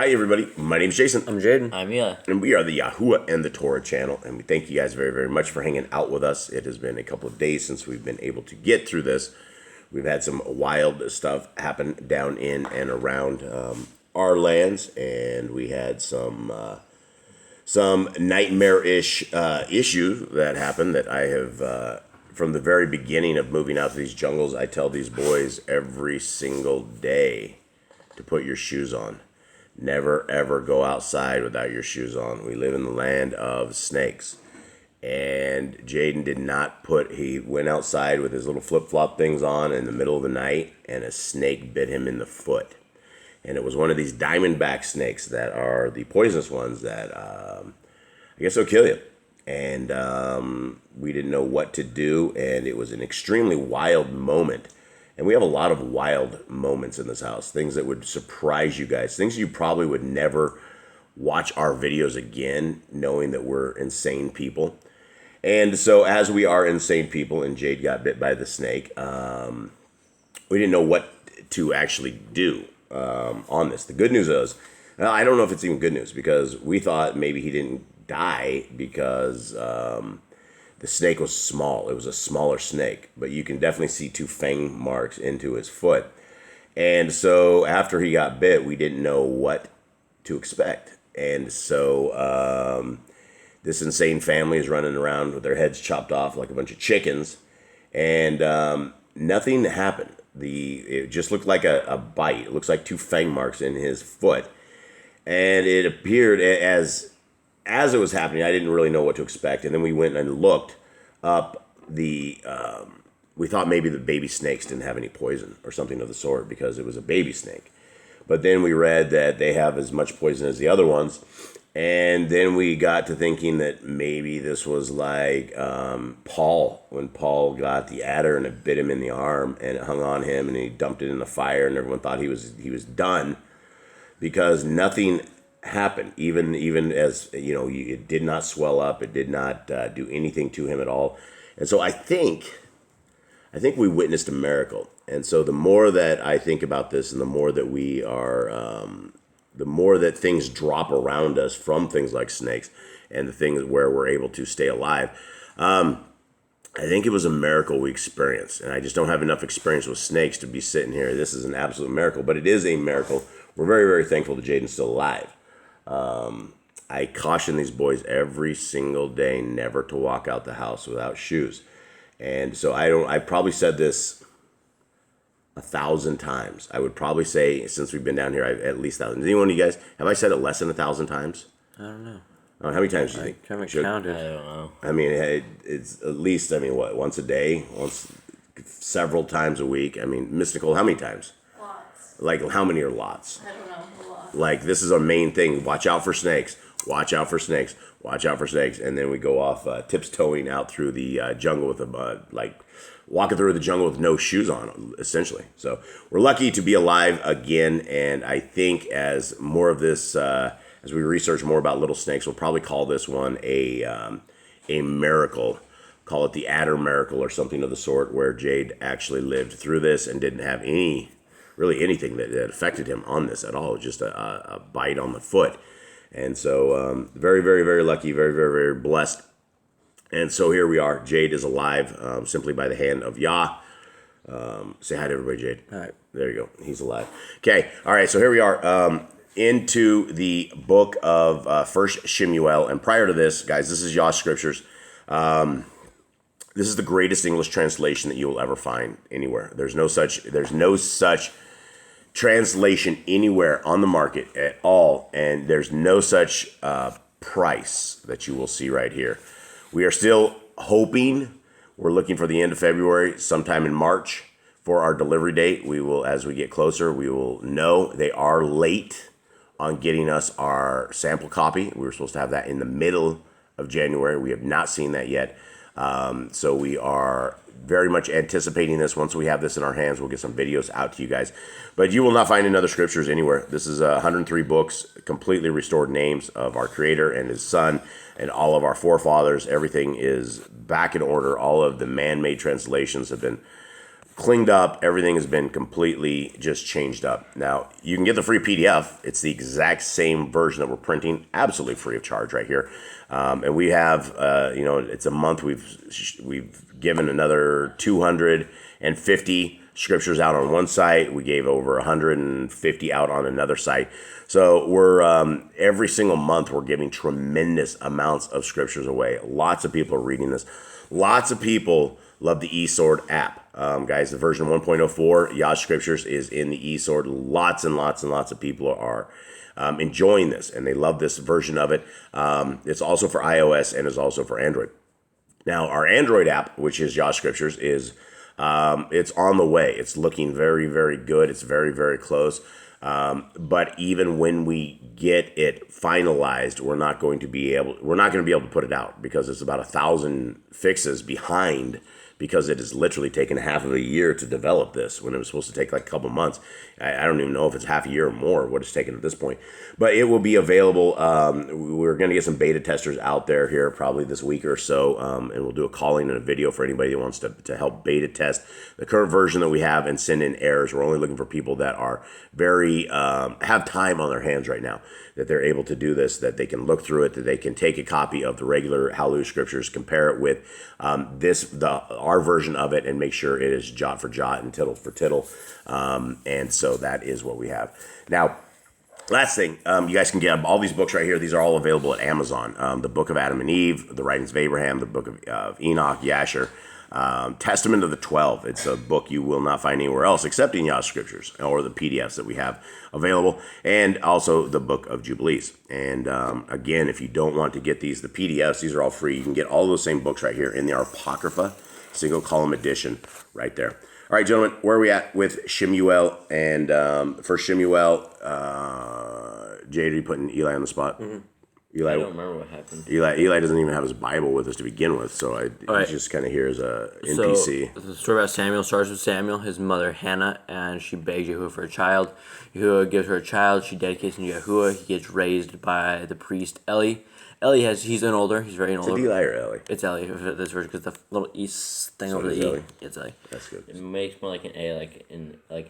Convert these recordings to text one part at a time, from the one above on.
Hi, everybody. My name is Jason. I'm Jaden. I'm Eli. And we are the Yahuwah and the Torah channel. And we thank you guys very, very much for hanging out with us. It has been a couple of days since we've been able to get through this. We've had some wild stuff happen down in and around our lands. And we had some nightmare-ish issue that happened that I have... from the very beginning of moving out to these jungles, I tell these boys every single day to put your shoes on. Never, ever go outside without your shoes on. We live in the land of snakes. And Jaden did not he went outside with his little flip-flop things on in the middle of the night, and a snake bit him in the foot. And it was one of these diamondback snakes that are the poisonous ones that I guess will kill you. And we didn't know what to do, and it was an extremely wild moment. And we have a lot of wild moments in this house, things that would surprise you guys, things you probably would never watch our videos again, knowing that we're insane people. And so as we are insane people, and Jade got bit by the snake, we didn't know what to actually do on this. The good news is, I don't know if it's even good news, because we thought maybe he didn't die because the snake was small. It was a smaller snake, but you can definitely see two fang marks into his foot. And so after he got bit, we didn't know what to expect. And so this insane family is running around with their heads chopped off like a bunch of chickens, and nothing happened. It just looked like a bite. It looks like two fang marks in his foot. And it appeared as it was happening, I didn't really know what to expect. And then we went and looked up we thought maybe the baby snakes didn't have any poison or something of the sort because it was a baby snake. But then we read that they have as much poison as the other ones. And then we got to thinking that maybe this was like Paul, when Paul got the adder and it bit him in the arm and it hung on him and he dumped it in the fire and everyone thought he was done because nothing happened, even as it did not swell up, it did not do anything to him at all. And so I think we witnessed a miracle. And so the more that I think about this, and the more that we are the more that things drop around us from things like snakes and the things where we're able to stay alive, I think it was a miracle we experienced. And I just don't have enough experience with snakes to be sitting here. This is an absolute miracle, but it is a miracle. We're very, very thankful that Jaden's still alive. I caution these boys every single day never to walk out the house without shoes. And so I probably said this 1,000 times. I would probably say, since we've been down here, at least 1,000. Anyone of you guys, have I said it less than 1,000 times? I don't know. How many times do you think? I haven't counted. I don't know. I mean, it's at least, once a day, several times a week. I mean, Mystical, how many times? Lots. Like, how many are lots? I don't know, a lot. Like, this is our main thing. Watch out for snakes. Watch out for snakes. Watch out for snakes. And then we go off tiptoeing out through the jungle with walking through the jungle with no shoes on, essentially. So we're lucky to be alive again. And I think as more of this, as we research more about little snakes, we'll probably call this one a miracle. Call it the adder miracle or something of the sort, where Jade actually lived through this and didn't have anything that affected him on this at all. It was just a bite on the foot. And so very, very, very lucky, very, very, very blessed. And so here we are. Jade is alive simply by the hand of Yah. Say hi to everybody, Jade. All right. There you go. He's alive. Okay. All right. So here we are into the book of 1st SHEMU'ÊL. And prior to this, guys, this is Yah's scriptures. This is the greatest English translation that you will ever find anywhere. There's no such translation anywhere on the market at all, and there's no such price that you will see right here. We are still hoping. We're looking for the end of February, sometime in March, for our delivery date. We will, as we get closer, we will know. They are late on getting us our sample copy. We were supposed to have that in the middle of January. We have not seen that yet. So we are very much anticipating this. Once we have this in our hands, we'll get some videos out to you guys. But you will not find another scriptures anywhere. This is 103 books, completely restored names of our Creator and His Son and all of our forefathers. Everything is back in order. All of the man-made translations have been cleaned up. Everything has been completely just changed up. Now, you can get the free PDF. It's the exact same version that we're printing, absolutely free of charge right here. And we have, it's a month. We've given another 250 scriptures out on one site. We gave over 150 out on another site. So we're every single month we're giving tremendous amounts of scriptures away. Lots of people are reading this. Lots of people love the eSword app. Guys, the version 1.04, Yah Scriptures, is in the eSword. Lots and lots and lots of people are enjoying this, and they love this version of it. It's also for iOS and is also for Android. Now, our Android app, which is Yah Scriptures, is it's on the way. It's looking very, very good. It's very, very close. But even when we get it finalized, we're not going to be able to put it out because it's about 1,000 fixes behind, because it has literally taken half of a year to develop this when it was supposed to take like a couple months. I don't even know if it's half a year or more what it's taken at this point. But it will be available. We're going to get some beta testers out there here probably this week or so, and we'll do a calling and a video for anybody that wants to help beta test the current version that we have and send in errors. We're only looking for people that are very have time on their hands right now, that they're able to do this, that they can look through it, that they can take a copy of the regular Hallelujah Scriptures, compare it with our version of it, and make sure it is jot for jot and tittle for tittle. And so that is what we have. Now, last thing, you guys can get all these books right here. These are all available at Amazon. The Book of Adam and Eve, The Writings of Abraham, the Book of Enoch, Yasher, Testament of the 12. It's a book you will not find anywhere else except in Yah Scriptures, or the PDFs that we have available, and also the Book of Jubilees. And again, if you don't want to get the PDFs, these are all free. You can get all those same books right here in the Apocrypha single column edition right there. All right, gentlemen, where are we at with SHEMU'EL? And for SHEMU'EL, Jay, are you putting Eli on the spot? Mm-hmm. Eli, I don't remember what happened. Eli doesn't even have his Bible with us to begin with, so he's just kind of here as a NPC. So the story about Samuel starts with Samuel, his mother Hannah, and she begs Yahuwah for a child. Yahuwah gives her a child. She dedicates him to Yahuwah. He gets raised by the priest Eli. He's an older. He's very older. Is it Eli or Eli? It's Eli for this version because the little east thing over the Eli. E. It's Eli. That's good. It makes more like an A, like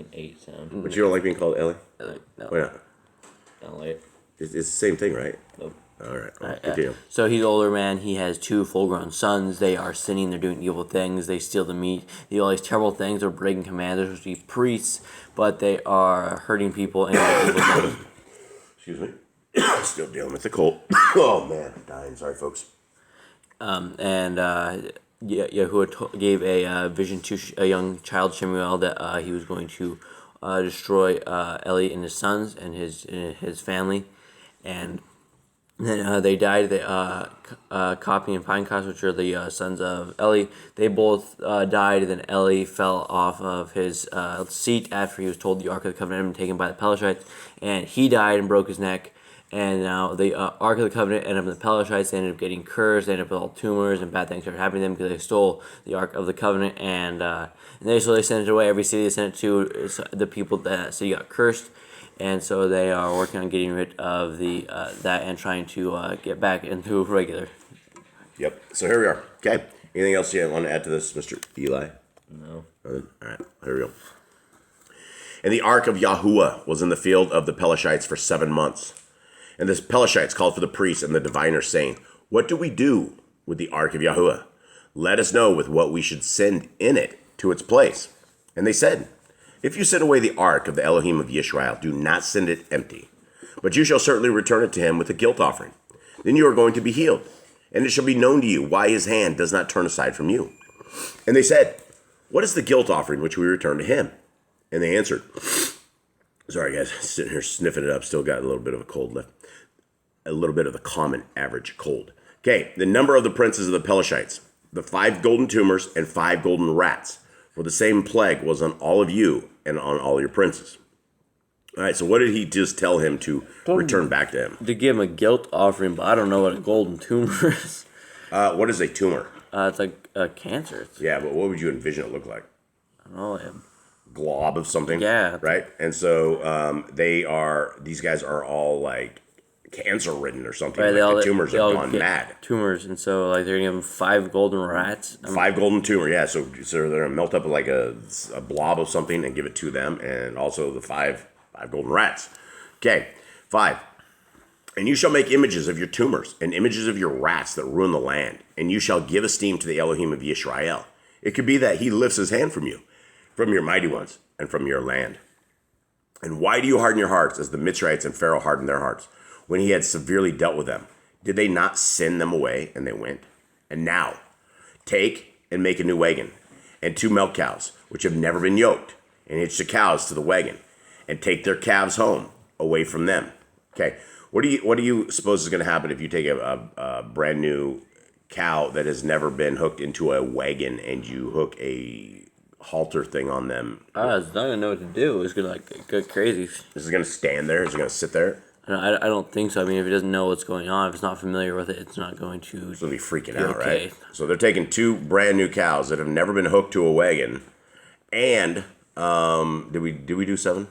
an 8 sound. But you don't like being called Eli? No. Why not? I don't like it. It's the same thing, right? Nope. All right. Continue. So he's an older man. He has 2 full-grown sons. They are sinning. They're doing evil things. They steal the meat. They do all these terrible things. They're breaking commands. They're supposed to be priests, but they are hurting people and doing evil things. Excuse me. Still dealing with the cold. Oh, man. I'm dying. Sorry, folks. Yahuwah gave a vision to a young child, SHEMU'EL, that he was going to destroy Eli and his sons and his family. And then they died. Copy and Pinecast, which are the sons of Eli, they both died. Then Eli fell off of his seat after he was told the Ark of the Covenant had been taken by the Pelashites, and he died and broke his neck. And now the Ark of the Covenant ended up in the Pelashites. They ended up getting cursed. They ended up with all tumors and bad things started happening to them because they stole the Ark of the Covenant. And they sent it away. Every city they sent it to, the people that city got cursed. And so they are working on getting rid of that and trying to get back into regular. Yep. So here we are. Okay. Anything else you want to add to this, Mr. Eli? No. All right. Here we go. And the Ark of Yahuwah was in the field of the Pelashites for 7 months. And the Pelashites called for the priests and the diviners, saying, "What do we do with the Ark of Yahuwah? Let us know with what we should send in it to its place." And they said, "If you send away the Ark of the Elohim of Yisrael, do not send it empty. But you shall certainly return it to him with a guilt offering. Then you are going to be healed. And it shall be known to you why his hand does not turn aside from you." And they said, "What is the guilt offering which we return to him?" And they answered, sorry guys, sitting here sniffing it up, still got a little bit of a cold left. A little bit of the common average cold. Okay, the number of the princes of the Pelashites, the 5 golden tumors and 5 golden rats, for the same plague was on all of you and on all your princes. All right, so what did he just tell him to return back to him? To give him a guilt offering, but I don't know what a golden tumor is. What is a tumor? It's like a cancer. Yeah, but what would you envision it look like? I don't know. A glob of something? Yeah. Right? And so these guys are all like cancer ridden or something. Right, Like the tumors they have all gone get mad. tumors, and so like they're gonna give them 5 golden rats. 5 golden tumor, yeah. So they're gonna melt up like a blob of something and give it to them, and also the five golden rats. Okay, 5. And you shall make images of your tumors and images of your rats that ruin the land, and you shall give esteem to the Elohim of Yisrael. It could be that he lifts his hand from you, from your mighty ones, and from your land. And why do you harden your hearts as the Mitzrites and Pharaoh hardened their hearts when he had severely dealt with them? Did they not send them away, and they went? And now, take and make a new wagon, and 2 milk cows, which have never been yoked, and hitch the cows to the wagon, and take their calves home, away from them. Okay, what do you suppose is going to happen if you take a brand new cow that has never been hooked into a wagon and you hook a halter thing on them? It's not gonna know what to do. It's gonna like go crazy. This is going to stand there? Is it going to sit there? I don't think so. I mean, if it doesn't know what's going on, if it's not familiar with it, it's not going to. It's going to be freaking out, okay. right? So they're taking 2 brand new cows that have never been hooked to a wagon, and did we do 7?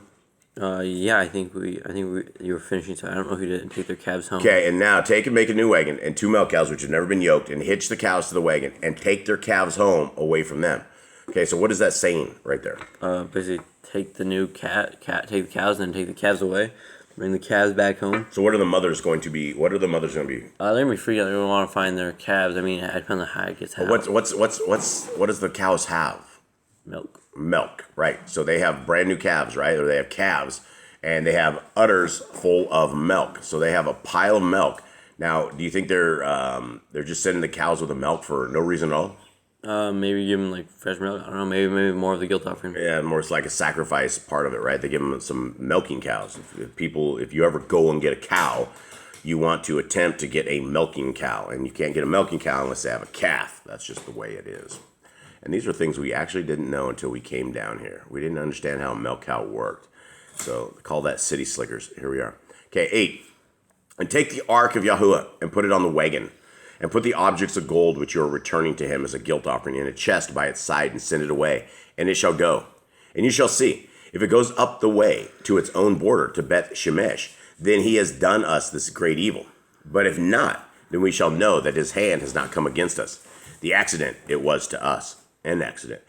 Yeah, I think you were finishing. So I don't know if you didn't take their calves home. Okay, and now take and make a new wagon, and 2 milk cows which have never been yoked, and hitch the cows to the wagon, and take their calves home away from them. Okay, so what is that saying right there? Basically, take the new take the cows, and then take the calves away. Bring the calves back home. So what are the mothers going to be? What are the mothers going to be? They're gonna be freaked out. They're gonna want to find their calves. I mean, it depends on how it gets out. What does the cows have? Milk, right? So they have brand new calves, right? Or they have calves, and they have udders full of milk. So they have a pile of milk. Now, do you think they're just sending the cows with the milk for no reason at all? Maybe give them like fresh milk. I don't know. Maybe more of the guilt offering. Yeah, more it's like a sacrifice part of it, right? They give them some milking cows. If you ever go and get a cow, you want to attempt to get a milking cow, and you can't get a milking cow unless they have a calf. That's just the way it is. And these are things we actually didn't know until we came down here. We didn't understand how a milk cow worked. So call that city slickers. Here we are. Okay, 8. And take the ark of Yahuwah and put it on the wagon, and put the objects of gold which you are returning to him as a guilt offering in a chest by its side, and send it away, and it shall go. And you shall see, if it goes up the way to its own border, to Beth Shemesh, then he has done us this great evil. But if not, then we shall know that his hand has not come against us. The accident it was to us, an accident.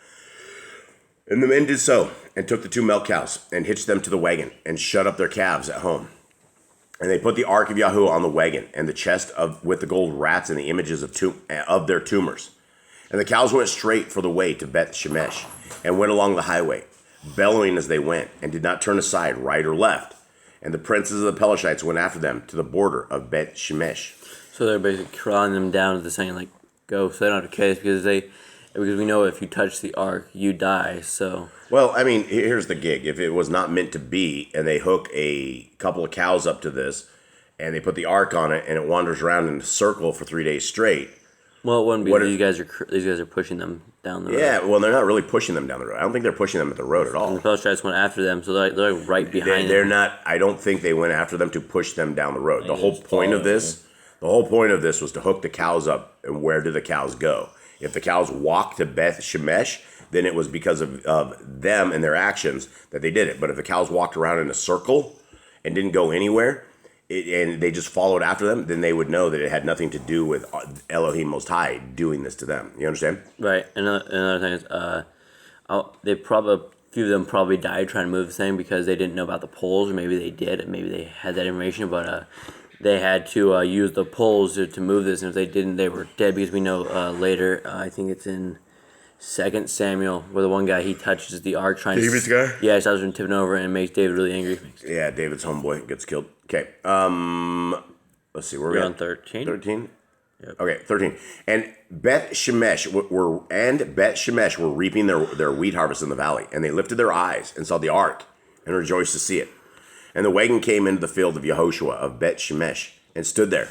And the men did so, and took the 2 milk cows, and hitched them to the wagon, and shut up their calves at home. And they put the ark of Yahuwah on the wagon, and the chest with the gold rats and the images of their tumors. And the cows went straight for the way to Beth Shemesh, and went along the highway, bellowing as they went, and did not turn aside right or left. And the princes of the Pelishites went after them to the border of Beth Shemesh. So they're basically crawling them down to the saying like, go, so they don't have to case because we know if you touch the ark, you die. So. Well, I mean, here's the gig. If it was not meant to be, and they hook a couple of cows up to this, and they put the ark on it, and it wanders around in a circle for 3 days straight. Well, it wouldn't be. These guys are pushing them down the road. Yeah, well, they're not really pushing them down the road. I don't think they're pushing them at the road at all. And the Pelishites went after them, so they're right behind them. They're not. I don't think they went after them to push them down the road. The whole point of this was to hook the cows up, and where do the cows go? If the cows walked to Beth Shemesh, then it was because of them and their actions that they did it. But if the cows walked around in a circle and didn't go anywhere, and they just followed after them, then they would know that it had nothing to do with Elohim Most High doing this to them. You understand? Right. Another thing is, a few of them probably died trying to move the thing because they didn't know about the poles, or maybe they did, and maybe they had that information, but they had to use the poles to move this, and if they didn't, they were dead, because we know later, I think it's in 2 Samuel, where the one guy, he touches the ark trying David's guy? Yeah, he starts him tipping over, and it makes David really angry. Yeah, David's homeboy gets killed. Okay, let's see, where are we We're at? on 13. 13? Yep. Okay, 13. And Beth Shemesh were reaping their wheat harvest in the valley, and they lifted their eyes and saw the ark, and rejoiced to see it. And the wagon came into the field of Yehoshua of Beth Shemesh, and stood there.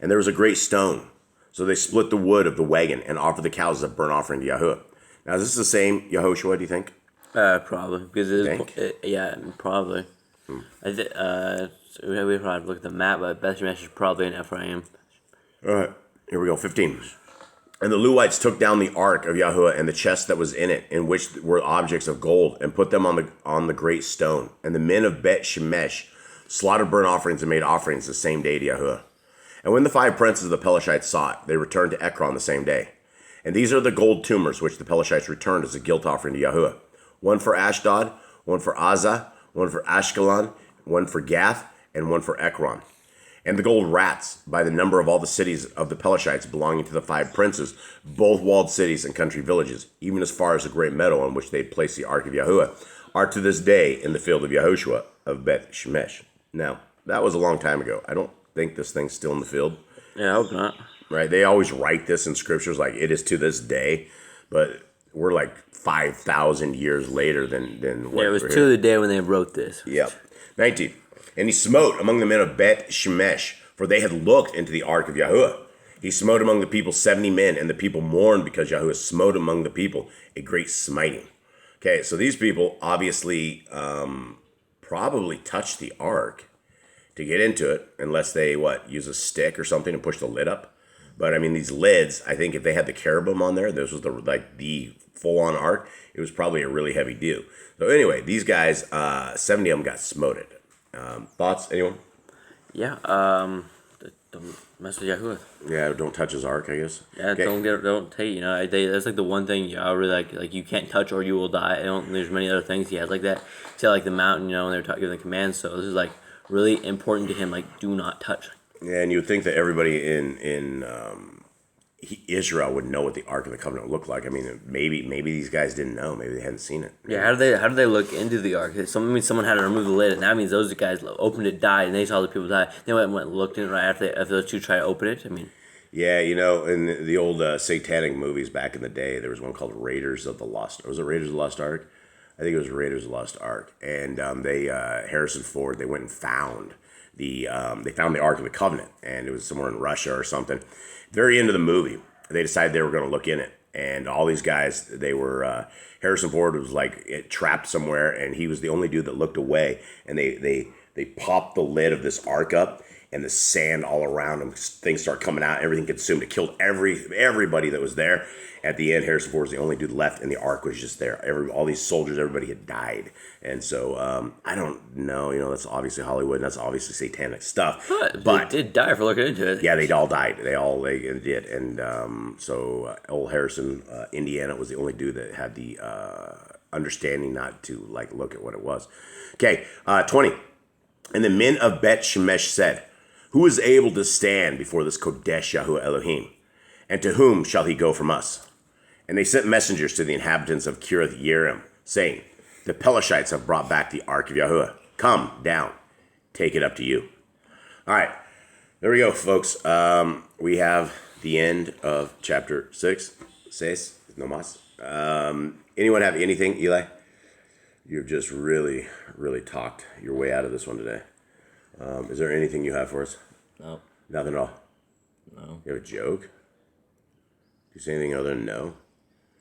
And there was a great stone. So they split the wood of the wagon, and offered the cows as a burnt offering to Yahuwah. Now, is this the same Yehoshua, do you think? Probably, because yeah, probably. So we probably look at the map, but Beth Shemesh is probably in Ephraim. All right, here we go, 15. And the Lewites took down the ark of Yahuwah and the chest that was in it, in which were objects of gold, and put them on the great stone. And the men of Bet Shemesh slaughtered burnt offerings, and made offerings the same day to Yahuwah. And when the 5 princes of the Pelashites saw it, they returned to Ekron the same day. And these are the gold tumors which the Pelashites returned as a guilt offering to Yahuwah. One for Ashdod, one for Azah, one for Ashkelon, one for Gath, and one for Ekron. And the gold rats, by the number of all the cities of the Pelashites belonging to the 5 princes, both walled cities and country villages, even as far as the great meadow on which they had placed the ark of Yahuwah, are to this day in the field of Yahushua of Beth Shemesh. Now, that was a long time ago. I don't think this thing's still in the field. Yeah, I hope not. Right? They always write this in scriptures like it is to this day, but we're like 5,000 years later than what it was to the day when they wrote this. Yep. 19. And he smote among the men of Beth Shemesh, for they had looked into the ark of Yahuwah. He smote among the people 70 men, and the people mourned because Yahuwah smote among the people a great smiting. Okay, so these people obviously probably touched the ark to get into it, unless they, use a stick or something to push the lid up. But, I mean, these lids, I think if they had the cherubim on there, this was the full-on ark, it was probably a really heavy deal. So, anyway, these guys, 70 of them got smoted. Thoughts, anyone? Yeah, don't mess with Yahuwah. Yeah, don't touch his ark, I guess. Yeah, okay. don't take, that's like the one thing I really like you can't touch or you will die. There's many other things he has like that. See, like the mountain, when they were giving the commands, so this is like really important to him, like do not touch. Yeah, and you would think that everybody in Israel would know what the Ark of the Covenant looked like. I mean, maybe these guys didn't know. Maybe they hadn't seen it. Yeah, how did they look into the Ark? Someone had to remove the lid, and that means those guys opened it, died, and they saw the people die. They went and looked in it right after those two tried to open it. I mean, yeah, in the old satanic movies back in the day, there was one called Raiders of the Lost. Was it Raiders of the Lost Ark? I think it was Raiders of the Lost Ark. And they Harrison Ford, they went and found the Ark of the Covenant, and it was somewhere in Russia or something. Very end of the movie, they decided they were going to look in it, and all these guys, they were Harrison Ford was like trapped somewhere, and he was the only dude that looked away, and they popped the lid of this ark up, and the sand all around them, things start coming out, everything consumed. It killed everybody that was there. At the end, Harrison Ford was the only dude left, and the ark was just there. All these soldiers, everybody had died. And so, I don't know, that's obviously Hollywood, and that's obviously satanic stuff. But they did die for looking into it. Yeah, they all died. They did. And so, old Harrison, Indiana, was the only dude that had the understanding not to, look at what it was. Okay, 20. And the men of Bet Shemesh said, who is able to stand before this Kodesh Yahuwah Elohim? And to whom shall he go from us? And they sent messengers to the inhabitants of Kiriath Yearim, saying, the Pelashites have brought back the ark of Yahuwah. Come down, take it up to you. All right, there we go, folks. We have the end of chapter 6. Seis, no más. Anyone have anything, Eli? You've just really, really talked your way out of this one today. Is there anything you have for us? No. Nothing at all? No. You have a joke? Do you say anything other than no?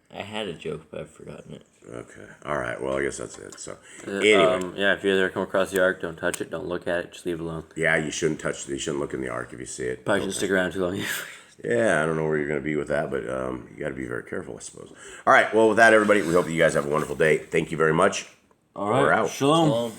I had a joke, but I've forgotten it. Okay. All right. Well, I guess that's it. So, anyway. Yeah, if you ever come across the ark, don't touch it. Don't look at it. Just leave it alone. Yeah, you shouldn't touch. You shouldn't look in the ark if you see it. Probably shouldn't stick around too long. Yeah, I don't know where you're going to be with that, but you got to be very careful, I suppose. All right. Well, with that, everybody, we hope that you guys have a wonderful day. Thank you very much. All right. We're out. Shalom.